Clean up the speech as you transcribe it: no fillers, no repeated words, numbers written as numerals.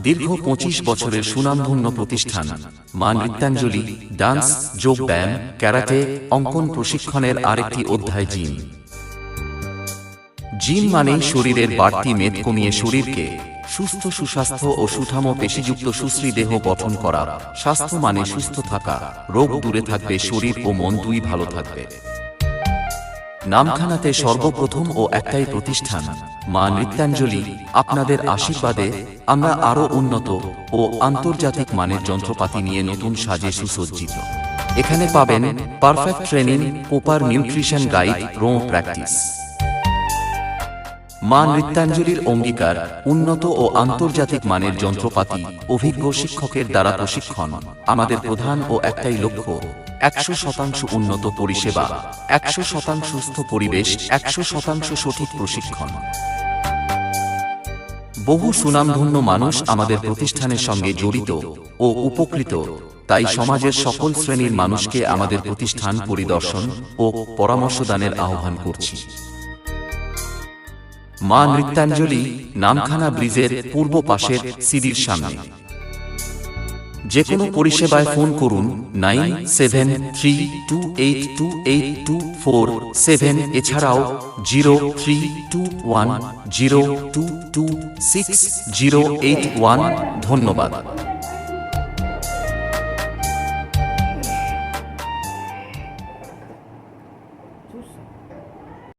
দীর্ঘ ২৫ বছরের সুনামধন্য প্রতিষ্ঠান মা নৃত্যাঞ্জলি ডান্স, যোগ ব্যায়াম, ক্যারাটে, অঙ্কন প্রশিক্ষণের আরেকটি অধ্যায় জিম। জিম মানেই শরীরের বাড়তি মেদ কমিয়ে শরীরকে সুস্থ, সুস্বাস্থ্য ও সুঠাম পেশিযুক্ত সুশ্রী দেহ গঠন করা। স্বাস্থ্য মানে সুস্থ থাকা, রোগ দূরে থাকবে, শরীর ও মন দুই ভালো থাকবে। নামখানাতে সর্বপ্রথম ও একটাই প্রতিষ্ঠান মা নৃত্যাঞ্জলি। আপনাদের আশীর্বাদে আমরা আরও উন্নত ও আন্তর্জাতিক মানের যন্ত্রপাতি নিয়ে নতুন সাজে সুসজ্জিত। এখানে পাবেন perfect training, proper nutrition guide, রো প্র্যাকটিস। মা নৃত্যাঞ্জলির অঙ্গীকার উন্নত ও আন্তর্জাতিক মানের যন্ত্রপাতি, অভিজ্ঞ শিক্ষকের দ্বারা প্রশিক্ষণ। আমাদের প্রধান ও একটাই লক্ষ্য ১০০% উন্নত পরিষেবা, ১০০% সুস্থ পরিবেশ, ১০০% সঠিক প্রশিক্ষণ। বহু সুনামধন্য মানুষ আমাদের প্রতিষ্ঠানের সঙ্গে জড়িত ও উপকৃত, তাই সমাজের সকল শ্রেণীর মানুষকে আমাদের প্রতিষ্ঠান পরিদর্শন ও পরামর্শদানের আহ্বান করছি। মা নৃত্যাঞ্জলি, নামখানা ব্রিজের পূর্ব পাশের সিডির সামনে। যে কোনো পরিষেবায় ফোন করুন 9732828247। এছাড়াও 032102268081। ধন্যবাদ।